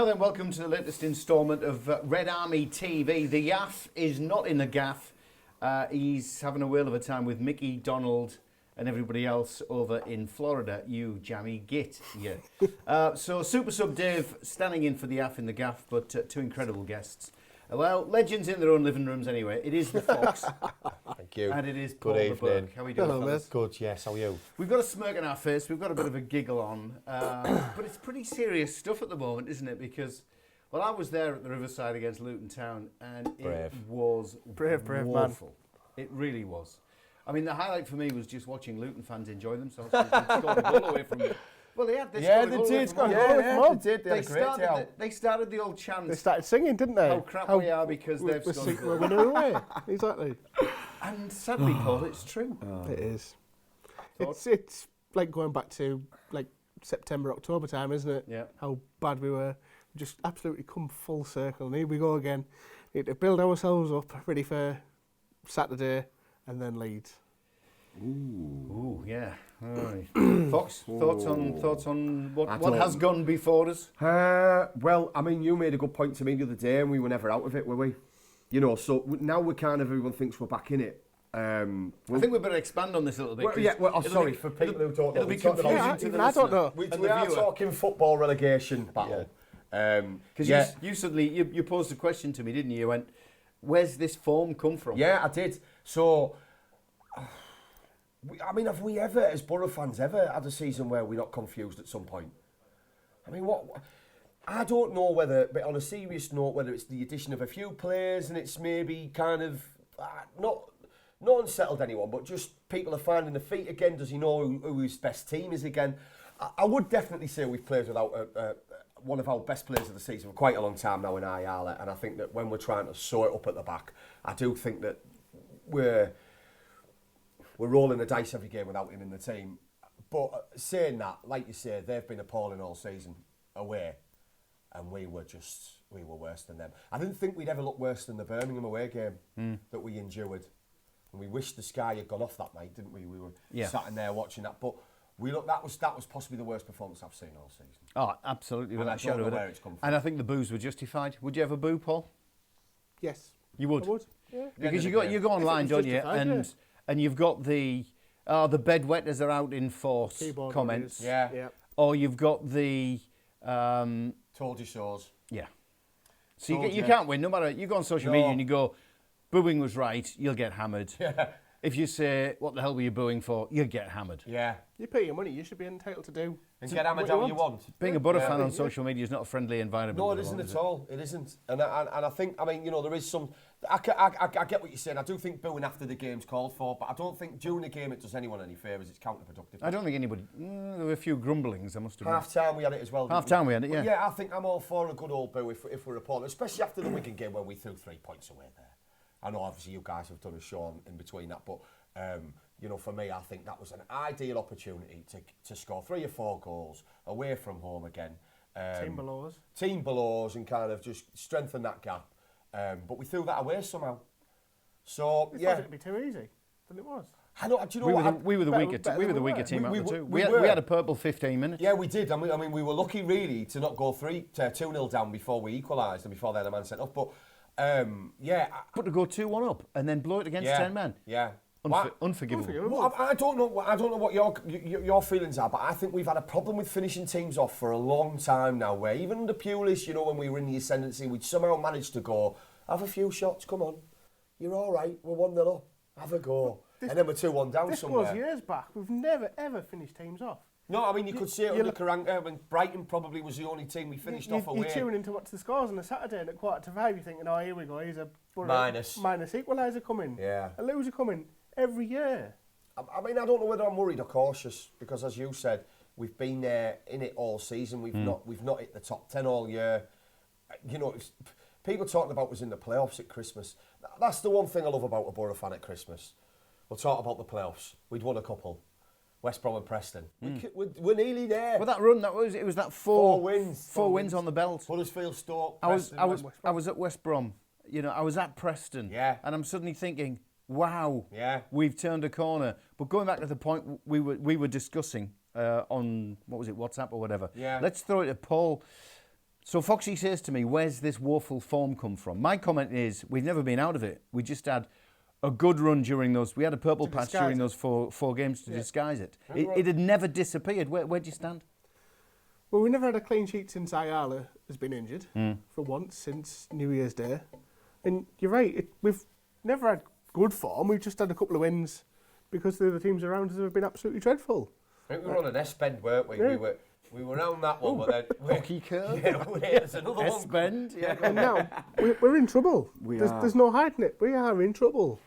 Now then, welcome to the latest instalment of Red Army TV. The Yaff is not in the gaff. He's having a whale of a time with Mickey, Donald and everybody else over in Florida. You jammy git, yeah. So Super Sub Dave standing in for the Yaff in the gaff, but two incredible guests. Well, legends in their own living rooms anyway. It is the Fox. Thank you. And it is Paul Good the evening. Berg. How are we doing, fellas? Good, yes. How are you? We've got a smirk on our face. We've got a bit of a giggle on. But it's pretty serious stuff at the moment, isn't it? Because, well, I was there at the Riverside against Luton Town, and it was brave woeful. Man. It really was. I mean, the highlight for me was just watching Luton fans enjoy themselves. They scored a goal away from. Well, they had. They did. They started the old chant. They started singing, didn't they? How crap we are because they've scored. We're winning away. Exactly. And sadly, Paul, it's true. It is. It's like going back to like September, October time, isn't it? Yeah. How bad we were. Just absolutely come full circle. And here we go again. Need to build ourselves up, ready for Saturday, and then Leeds. Ooh, yeah. All right. Fox, thoughts on what has gone before us? Well, I mean, you made a good point to me the other day, and we were never out of it, were we? You know, so now we're kind of, everyone thinks we're back in it. I think we better expand on this a little bit. Sorry, for people who don't know. It'll be confusing to the listener. I don't know. We are talking football relegation battle. Because you suddenly, you posed a question to me, didn't you? You went, where's this form come from? Yeah, I did. So, I mean, have we ever, as Boro fans, ever had a season where we're not confused at some point? I mean, I don't know whether, but on a serious note, whether it's the addition of a few players and it's maybe kind of not unsettled anyone, but just people are finding their feet again. Does he know who his best team is again? I would definitely say we've played without one of our best players of the season for quite a long time now in Ayala, and I think that when we're trying to sew it up at the back, I do think that we're rolling the dice every game without him in the team. But saying that, like you say, they've been appalling all season away, and we were worse than them. I didn't think we'd ever look worse than the Birmingham away game that we endured. And we wished the sky had gone off that night, didn't we? We were sat in there watching that, but that was possibly the worst performance I've seen all season. Oh, absolutely. And I don't know where it's come from. And I think the boos were justified. Would you ever boo, Paul? Yes. You would? I would, yeah. Because you go online, don't you? And you've got the bedwetters are out in force Keyboard comments. Yeah. Or you've got the... Told you so's. Yeah. So you can't win, no matter... You go on social media and you go, booing was right, you'll get hammered. Yeah. If you say, what the hell were you booing for, you'll get hammered. Yeah. You pay your money, you should be entitled to do... And get hammered how you want. Being a Boro fan on social media is not a friendly environment. No, it isn't at all. It isn't. And I think, I mean, you know, there is some... I get what you're saying. I do think booing after the game's called for, but I don't think during the game it does anyone any favours. It's counterproductive. I don't think anybody... there were a few grumblings, I must have. Half-time we had it as well. Half-time we had it, yeah. Yeah, I think I'm all for a good old boo if we're appalling, especially after the Wigan game when we threw 3 points away there. I know, obviously, you guys have done a show in between that, but... you know, for me, I think that was an ideal opportunity to score 3 or 4 goals away from home again. Team below us and kind of just strengthen that gap. But we threw that away somehow. So, thought it'd be too easy than it was. I know, do you know we were the weaker team out of the two. We had a purple 15 minutes. Yeah, we did. I mean, we were lucky, really, to not go 2-0 down before we equalised and before they had a man sent off. But, But to go 2-1 up and then blow it against 10 men. Yeah. Unforgivable. Well, I don't know what your feelings are, but I think we've had a problem with finishing teams off for a long time now. Where even under Pulis, you know, when we were in the ascendancy, we'd somehow managed to go, have a few shots. Come on, you're all right. We're 1-0 up. Have a go, and then we're 2-1 down somewhere. This was years back. We've never ever finished teams off. No, I mean you could see it under Karanka when Brighton probably was the only team we finished off away. You're tuning in to watch the scores on a Saturday and at 5:15 you're thinking, oh, here we go, here's a minus equaliser coming. Yeah. A loser coming. Every year. I mean, I don't know whether I'm worried or cautious because, as you said, we've been there in it all season. We've not hit the top 10 all year. You know, people talking about us in the playoffs at Christmas. That's the one thing I love about a Boro fan at Christmas. We'll talk about the playoffs. We'd won a couple. West Brom and Preston. We're nearly there. Well, that run, it was that four wins. 4 wins on the belt. Huddersfield, Stoke, I was at West Brom. You know, I was at Preston. Yeah. And I'm suddenly thinking, wow, yeah, we've turned a corner. But going back to the point we were discussing on, what was it, WhatsApp or whatever. Yeah. Let's throw it to Paul. So Foxy says to me, where's this woeful form come from? My comment is, we've never been out of it. We just had a good run during those. We had a purple patch during those four games to disguise it. It had never disappeared. Where do you stand? Well, we never had a clean sheet since Ayala has been injured, for once, since New Year's Day. And you're right, we've never had good form. We've just had a couple of wins because the other teams around us have been absolutely dreadful. I think we were on an S-bend, weren't we? Yeah. We were on that one, but then... Hockey curve? Yeah, there's another one. S-bend, yeah. And now, we're in trouble. There's no hiding it. We are in trouble.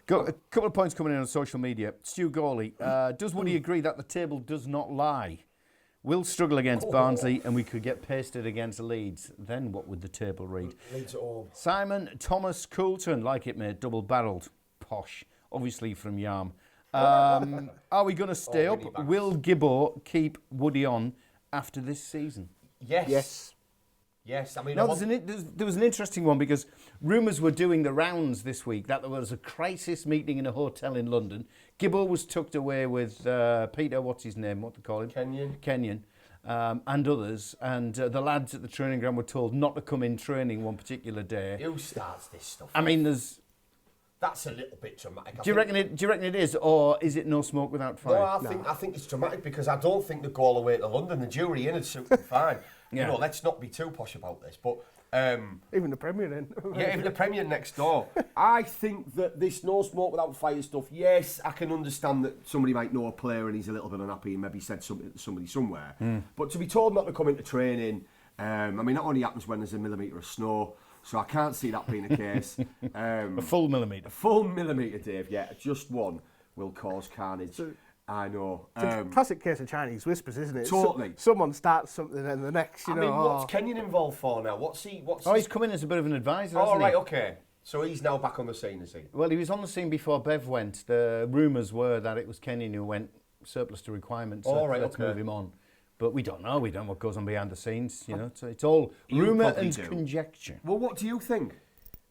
Got a couple of points coming in on social media. Stu Gawley, does Woody agree that the table does not lie? We'll struggle against Barnsley and we could get pasted against Leeds. Then what would the table read? Leeds at home. Simon Thomas Coulton, like it, mate, double-barrelled. Posh, obviously from Yarm. Are we going to stay up? Will Gibbo keep Woody on after this season? Yes. I mean, now, there was an interesting one because rumours were doing the rounds this week that there was a crisis meeting in a hotel in London. Gibbo was tucked away with Peter, what's his name, what they call him? Kenyon. And others. And the lads at the training ground were told not to come in training one particular day. Who starts this stuff? I mean, that's a little bit dramatic. Do you reckon it is, or is it no smoke without fire? No, I think it's dramatic because I don't think they go all the way to London. The jury in would suit them fine. Yeah. You know, let's not be too posh about this. But even the Premier in. Yeah, even the Premier next door. I think that this no smoke without fire stuff. Yes, I can understand that somebody might know a player and he's a little bit unhappy and maybe said something to somebody somewhere. But to be told not to come into training, I mean, that only happens when there's a millimetre of snow. So I can't see that being the case. A full millimetre. A full millimetre, Dave, yeah. Just one will cause carnage. I know. It's a classic case of Chinese whispers, isn't it? Totally. Someone starts something and the next, you know. I mean, what's Kenyon involved for now? He's come in as a bit of an advisor, Oh, hasn't right, he? okay. So he's now back on the scene, is he? Well, he was on the scene before Bev went. The rumours were that it was Kenyon who went surplus to requirements. Let's move him on. But we don't know. We don't know what goes on behind the scenes. You know, it's all rumour and conjecture. Well, what do you think?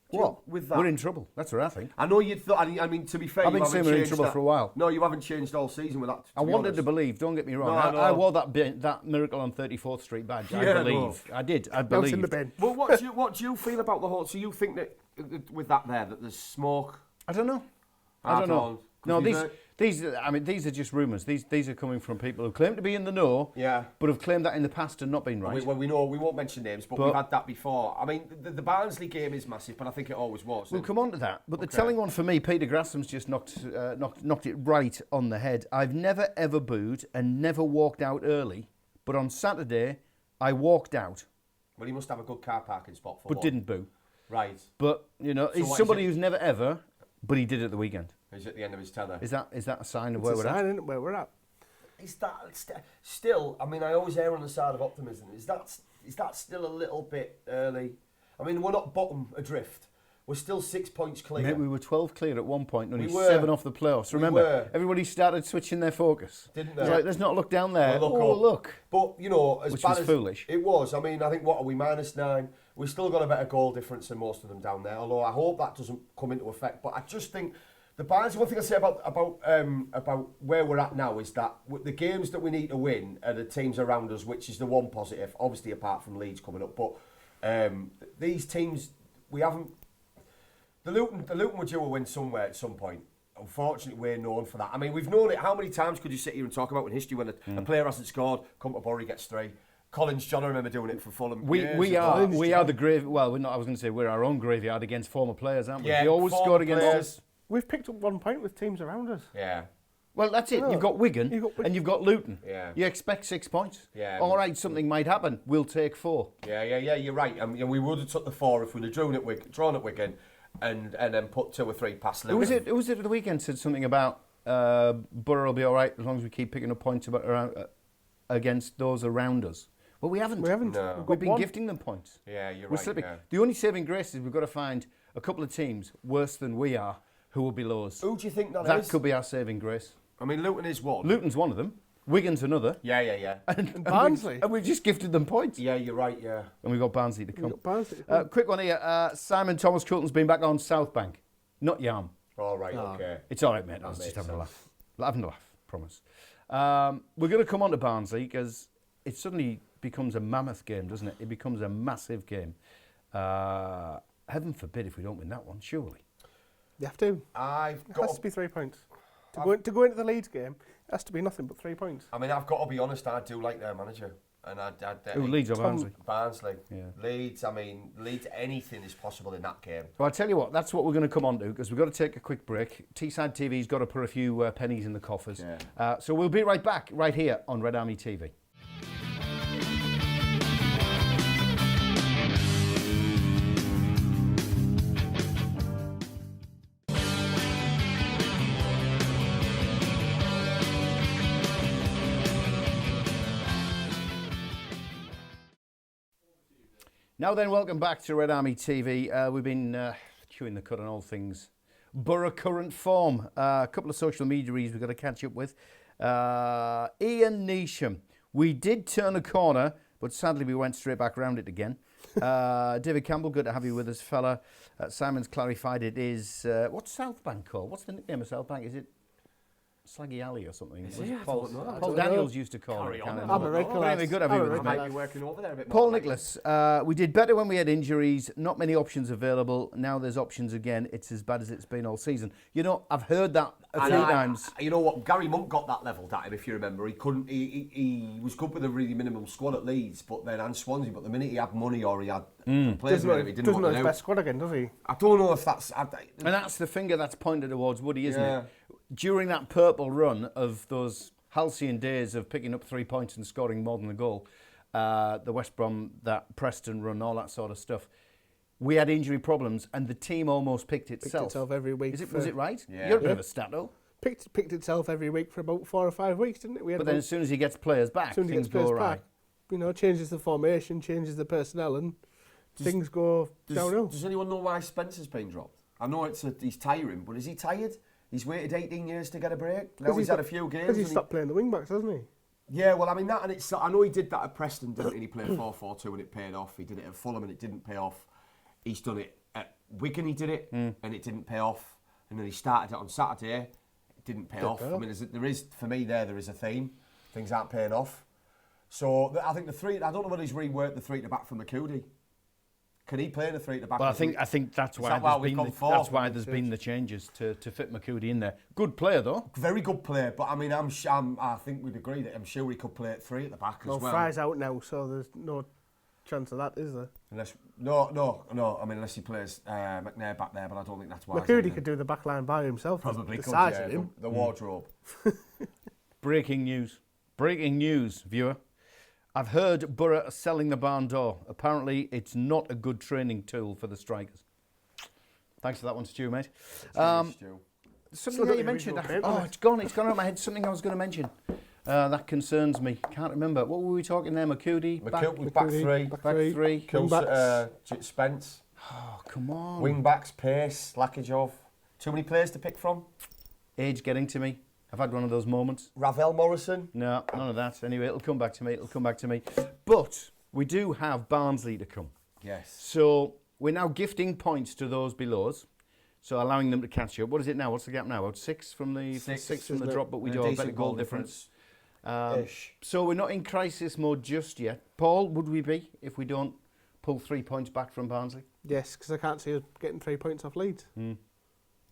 What? With that? We're in trouble. That's what I think. I know you thought. I mean, to be fair, I've been saying we're in trouble for a while. No, you haven't changed all season with that. I wanted to believe. Don't get me wrong. No, I wore that Miracle on 34th Street badge. I believe. I did. I believe. in the bin. Well, what do you feel about the whole? So you think that with that there's smoke? I don't know. I don't know. No, these are just rumours. These are coming from people who claim to be in the know, but have claimed that in the past and not been right. We know we won't mention names, but we've had that before. I mean, the Barnsley game is massive, but I think it always was. We'll come on to that. But the telling one for me, Peter Grassham's just knocked it right on the head. I've never ever booed and never walked out early, but on Saturday I walked out. Well, he must have a good car parking spot for. But didn't boo. Right. But he's somebody who's never ever, but he did it at the weekend. He's at the end of his tether. Is that a sign of where we're at? Where we're at. Is that still? I mean, I always err on the side of optimism. Is that still a little bit early? I mean, we're not bottom adrift. We're still 6 points clear. Mate, we were 12 clear at one point, and only 7 off the playoffs. Remember, everybody started switching their focus. Didn't they? It's like, let's not look down there. Look. But, you know, which was foolish. It was. I mean, I think, what are we, -9? We've still got a better goal difference than most of them down there, although I hope that doesn't come into effect. But I just think the Barnsley, one thing I say about where we're at now is that the games that we need to win are the teams around us, which is the one positive, obviously apart from Leeds coming up. But these teams, we haven't. The Luton were due a win somewhere at some point. Unfortunately, we're known for that. I mean, we've known it. How many times could you sit here and talk about in history when a player hasn't scored, come to Boro, he gets 3? Collins John, I remember doing it for Fulham. We are the grave. Well, we're not. I was going to say we're our own graveyard against former players, aren't we? Yeah, they always scored against us. We've picked up 1 point with teams around us. Yeah. Well, that's it. You've got Wigan and you've got Luton. Yeah. You expect 6 points. Yeah. All right, something might happen. We'll take 4. Yeah. You're right. I mean, we would have took the 4 if we'd have drawn at Wigan, and then put 2 or 3 past Luton. Who was it at the weekend said something about Boro will be all right as long as we keep picking up points against those around us. Well, we haven't. No. We've been gifting them points. Yeah, you're We're right. slipping. Yeah. The only saving grace is we've got to find a couple of teams worse than we are who will be below us. Who do you think that is? That could be our saving grace. I mean, Luton is one. Luton's one of them. Wigan's another. Yeah. And Barnsley. And we've just gifted them points. Yeah, you're right, yeah. And we've got Barnsley to come. Quick one here. Simon Thomas Coulton's been back on South Bank. Not Yarm. All right, okay. It's all right, mate. I was just having a laugh. Having a laugh, promise. We're going to come on to Barnsley because it suddenly becomes a mammoth game, doesn't it? It becomes a massive game. Heaven forbid if we don't win that one, surely. You have to. I've It got has to be 3 points. To go into the Leeds game, it has to be nothing but 3 points. I mean, I've got to be honest, I do like their manager. And Leeds or Barnsley? Barnsley. Yeah. Leeds, anything is possible in that game. Well, I'll tell you what, that's what we're going to come on to, because we've got to take a quick break. Teesside TV's got to put a few pennies in the coffers. Yeah. So we'll be right back, right here on Red Army TV. Now then, welcome back to Red Army TV. We've been chewing the cud on all things Boro current form. A couple of social medias we've got to catch up with. Ian Neesham. We did turn a corner, but sadly we went straight back around it again. David Campbell, good to have you with us, fella. Simon's clarified it is, what's South Bank called? What's the nickname of South Bank? Is it Slaggy Alley or something? Paul Daniels used to call it. Anyway, good to have you with us, mate. Might be working over there a bit more. Paul Nicholas, we did better when we had injuries, not many options available. Now there's options again. It's as bad as it's been all season. You know, I've heard that a few times. You know what? Gary Monk got that leveled at him, if you remember. He couldn't. He was good with a really minimum squad at Leeds, but then and Swansea. But the minute he had money or he had players, he didn't want know to his best squad again, does he? I don't know if that's. And that's the finger that's pointed towards Woody, isn't it? During that purple run of those halcyon days of picking up 3 points and scoring more than a goal, the West Brom, that Preston run, all that sort of stuff, we had injury problems and the team almost picked itself. Picked itself every week. Was it right? Yeah. You're a bit of a stat-o. Picked itself every week for about 4 or 5 weeks, didn't it? But then as soon as he gets players back, things go right. You know, changes the formation, changes the personnel, and things go downhill. Does anyone know why Spencer's been dropped? I know he's tiring, but is he tired? He's waited 18 years to get a break. Now he's had a few games. Because he stopped playing the wing backs, hasn't he? Yeah, well, I mean, I know he did that at Preston, didn't he? He played 4-4-2 and it paid off. He did it at Fulham and it didn't pay off. He's done it at Wigan, he did it, and it didn't pay off. And then he started it on Saturday, it didn't pay off. I mean, for me there is a theme. Things aren't paying off. So I think I don't know whether he's reworked the 3 at the back from McCuddy. Can he play in a 3 at the back? Well, I think that's why there's been the changes to fit McCuddy in there. Good player though. Very good player, but I mean, I think we'd agree that I'm sure he could play at 3 at the back as well. Fry's out now, so there's no chance of that, is there? Unless he plays McNair back there, but I don't think that's why. McCuddy could do the back line by himself. Probably could, size of him. The wardrobe. Breaking news, viewer. I've heard Boro are selling the barn door. Apparently, it's not a good training tool for the strikers. Thanks for that one, Stu, mate. Something that you mentioned. It's gone out of my head. Something I was going to mention. That concerns me. Can't remember. What were we talking there? McCuddy? Back three. Spence. Oh, come on. Wing backs, Pace, Lakijov. Too many players to pick from. Age getting to me. I've had one of those moments. Ravel Morrison? No, none of that. Anyway, it'll come back to me. But we do have Barnsley to come. Yes. So we're now gifting points to those below us. So allowing them to catch up. What is it now? What's the gap now? About 6 from the drop, but we do have a better goal difference. So we're not in crisis mode just yet. Paul, would we be if we don't pull 3 points back from Barnsley? Yes, because I can't see us getting 3 points off Leeds.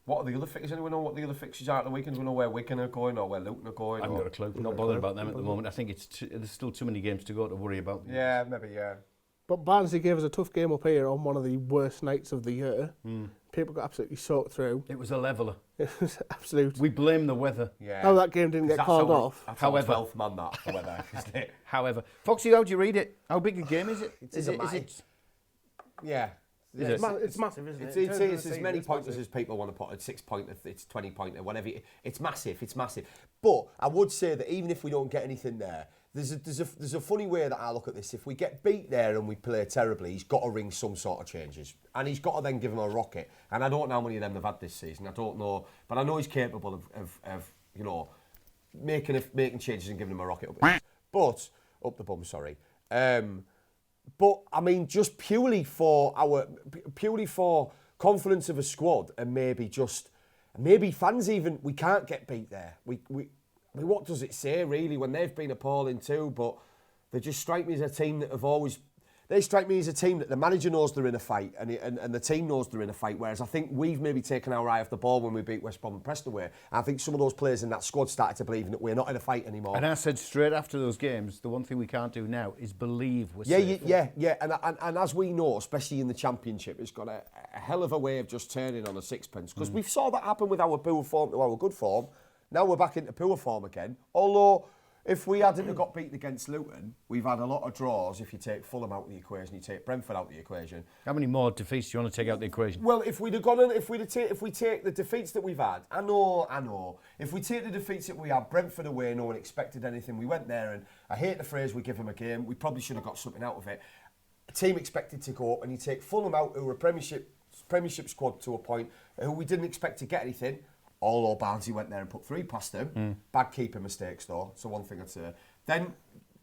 What are the other fixtures? Anyone know what the other fixtures are at the weekend? Do we know where Wigan are going or where Luton are going? I haven't got a clue. Not bothered about them at the moment. I think there's still too many games to go to worry about. Yeah, maybe, yeah. But Barnsley gave us a tough game up here on one of the worst nights of the year. People got absolutely soaked through. It was a leveler. It was absolute. We blame the weather. Yeah. How that game didn't get called off. However, 12th man that, the weather, isn't it? However, Foxy, how do you read it? How big a game is it? Is it? Yeah. It's massive, isn't it? It's as many pointers as people want to put. It's 6 pointer, it's 20 pointer, whatever. It's massive. But I would say that even if we don't get anything there, there's a funny way that I look at this. If we get beat there and we play terribly, he's got to ring some sort of changes, and he's got to then give them a rocket. And I don't know how many of them they've had this season. I don't know, but I know he's capable of you know making changes and giving them a rocket up the bum. Sorry. But I mean, just purely for confidence of a squad, and maybe fans even, we can't get beat there. I mean, what does it say really when they've been appalling too? But They just strike me as a team that have always... They strike me as a team that the manager knows they're in a fight and the team knows they're in a fight, whereas I think we've maybe taken our eye off the ball when we beat West Brom and Preston away. I think some of those players in that squad started to believe that we're not in a fight anymore. And I said straight after those games, the one thing we can't do now is believe we're Yeah, safe. yeah. And as we know, especially in the Championship, it's got a hell of a way of just turning on a sixpence. Because we saw that happen with our poor form to our good form. Now we're back into poor form again. Although, if we hadn't have got beaten against Luton, we've had a lot of draws. If you take Fulham out of the equation, you take Brentford out of the equation. How many more defeats do you want to take out the equation? Well, if we take the defeats that we've had, I know. If we take the defeats that we had, Brentford away, no one expected anything. We went there, and I hate the phrase, we give them a game. We probably should have got something out of it. A team expected to go up, and you take Fulham out, who were a Premiership squad to a point, who we didn't expect to get anything. Although Barnsley went there and put 3 past him. Bad keeping mistakes, though. So one thing I'd say. Then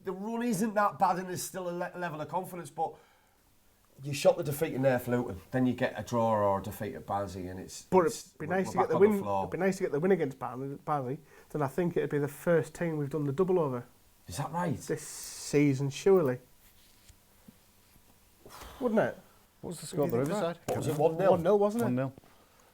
the run isn't that bad, and there's still a level of confidence. But you shot the defeat in there for Luton. Then you get a draw or a defeat at Barnsley, and it's. But it'd be nice to get the win. It'd be nice to get the win against Barnsley. Then I think it'd be the first team we've done the double over. Is that right? This season, surely. Wouldn't it? What was the score at the Riverside? What was it? 1-0. 1-0, wasn't it? 1-0.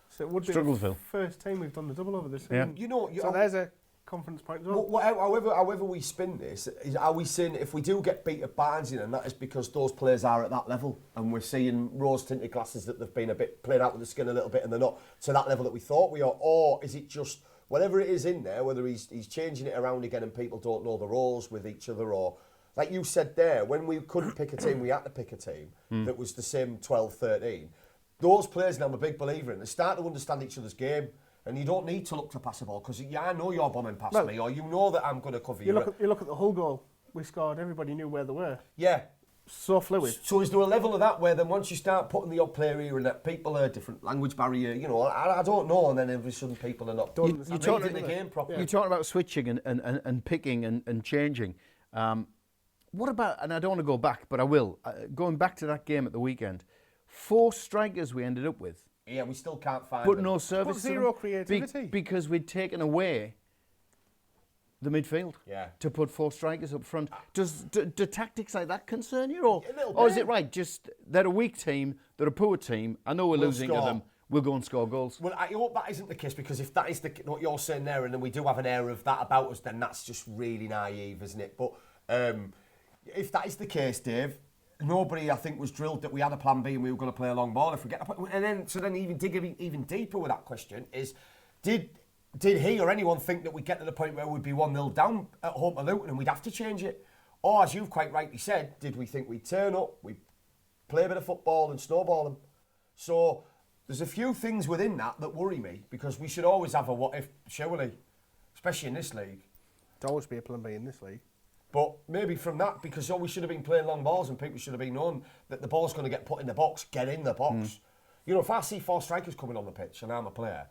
So it would be the first time we've done the double over this season. Yeah. So there's a confidence point as well. However we spin this, are we saying if we do get beat at Barnsley, and that is because those players are at that level, and we're seeing rose-tinted glasses that they've been a bit played out with the skin a little bit, and they're not to that level that we thought we are, or is it just whatever it is in there, whether he's changing it around again and people don't know the roles with each other, or like you said there, when we couldn't pick a team, we had to pick a team that was the same 12-13. Those players, and I'm a big believer in, they start to understand each other's game, and you don't need to look to pass the ball because I know you're bombing past me, or you know that I'm going to cover you. You look at the Hull goal we scored. Everybody knew where they were. Yeah, so fluid. So is there a level of that where then once you start putting the odd player here and that people are different language barrier, I don't know, and then every sudden people are not you're talking the game properly. You're talking about switching and picking and changing. What about, and I don't want to go back, but I will, going back to that game at the weekend, 4 strikers we ended up with. Yeah, we still can't find But them. no service. But zero creativity. Because we'd taken away the midfield to put 4 strikers up front. Do tactics like that concern you? Or is it right, just they're a weak team, they're a poor team, I know we're losing to them, we'll go and score goals? Well, I hope that isn't the case, because if that is what you're saying there, and then we do have an air of that about us, then that's just really naive, isn't it? But if that is the case, Dave, nobody, I think, was drilled that we had a plan B and we were going to play a long ball. If we get and then even dig even deeper with that question is, did he or anyone think that we'd get to the point where we'd be 1-0 down at home to Luton and we'd have to change it? Or, as you've quite rightly said, did we think we'd turn up, we'd play a bit of football and snowball them? So there's a few things within that worry me, because we should always have a what if, surely, especially in this league. There'd always be a plan B in this league. But maybe from that, because we should have been playing long balls and people should have been known that the ball's going to get put in the box, get in the box. If I see 4 strikers coming on the pitch and I'm a player,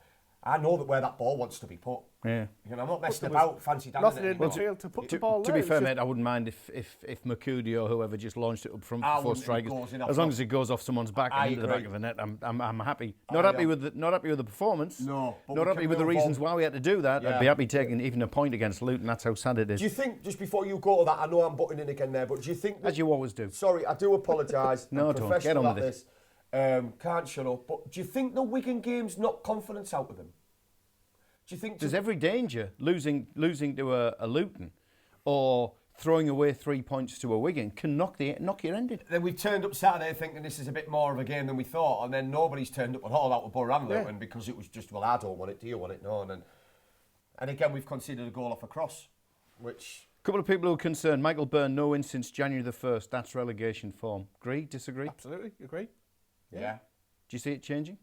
I know that where that ball wants to be put. Yeah. I'm not messing about, fancy dancing. Nothing in midfield to put the ball there. To be fair, mate, I wouldn't mind if Makudi or whoever just launched it up front for 4 strikers. As long as it goes off someone's back and into the back of the net, I'm happy. Not happy with the performance. No. Not happy with the reasons why we had to do that. Yeah. I'd be happy taking even a point against Luton. That's how sad it is. Do you think, just before you go to that, I know I'm butting in again there, but do you think... As you always do. Sorry, I do apologise. No, don't. Get on with this. Can't shut up. But do you think the Wigan game's knocked confidence out of them? Do you think there's every danger losing to a Luton or throwing away 3 points to a Wigan can knock your ending. Then we've turned up Saturday thinking this is a bit more of a game than we thought, and then nobody's turned up at all out with Boro and Luton because it was just, well, I don't want it, do you want it? No, and again we've conceded a goal off a cross, which... A couple of people who are concerned. Michael Byrne, no win since January the 1st. That's relegation form. Agree? Disagree? Absolutely. Agree. Yeah. Do you see it changing?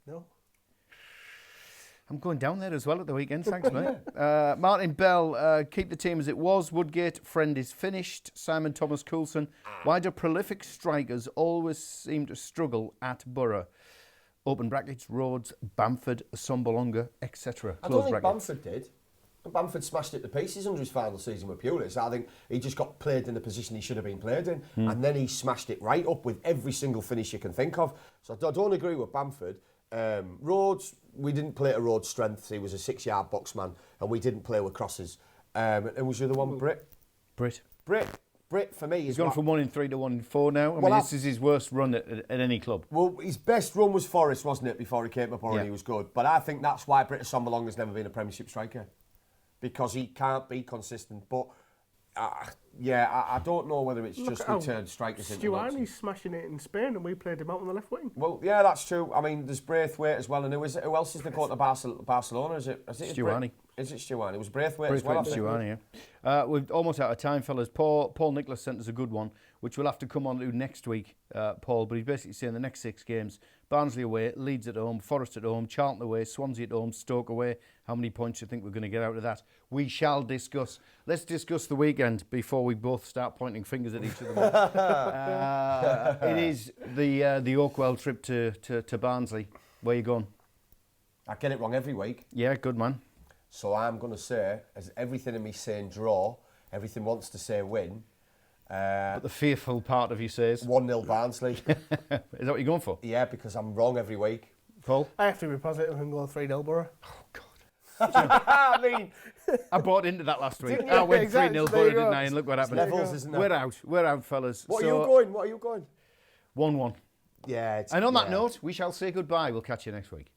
No. I'm going down there as well at the weekend, thanks mate. Martin Bell, keep the team as it was. Woodgate, friend is finished. Simon Thomas Coulson, why do prolific strikers always seem to struggle at Boro? Open brackets, Rhodes, Bamford, Sombolonga, etc. I don't think Bamford did. Bamford smashed it to pieces under his final season with Pulis. I think he just got played in the position he should have been played in, and then he smashed it right up with every single finish you can think of. So I don't agree with Bamford. Rhodes, we didn't play to Rhodes' strengths. He was a 6-yard box man, and we didn't play with crosses. And was the other one Britt? Britt. Brit, for me, He's gone from 1 in 3 to 1 in 4 now. I Well, mean, this is his worst run at any club. Well, his best run was Forest, wasn't it, before he came up and Yeah. he was good. But I think that's why Britt Assombalonga has never been a Premiership striker. Because he can't be consistent. But, I don't know whether it's just we turned strikers into Stuarni's smashing it in Spain and we played him out on the left wing. Well, yeah, that's true. I mean, there's Braithwaite as well. And who else is they got to Barcelona? Is it Stuani. Is it Stuani? It was Braithwaite as well, I think. Stuani, yeah. We're almost out of time, fellas. Paul Nicholas sent us a good one, which we'll have to come on to next week, Paul. But he's basically saying the next 6 games: Barnsley away, Leeds at home, Forest at home, Charlton away, Swansea at home, Stoke away. How many points do you think we're going to get out of that? We shall discuss. Let's discuss the weekend before we both start pointing fingers at each other. It is the Oakwell trip to Barnsley. Where you going? I get it wrong every week. Yeah, good man. So I'm going to say, as everything in me saying draw, everything wants to say win. But the fearful part of you says 1-0 Barnsley. Is that what you're going for? Yeah, because I'm wrong every week. Paul? I have to be positive and go 3-0 Boro. Oh, God. I mean, I bought into that last week. Didn't you? I went Exactly. 3-0 There Boro, you go. didn't I? And look what happened. levels, isn't it? We're out, fellas. What are you going? 1-1. Yeah. And on that note, we shall say goodbye. We'll catch you next week.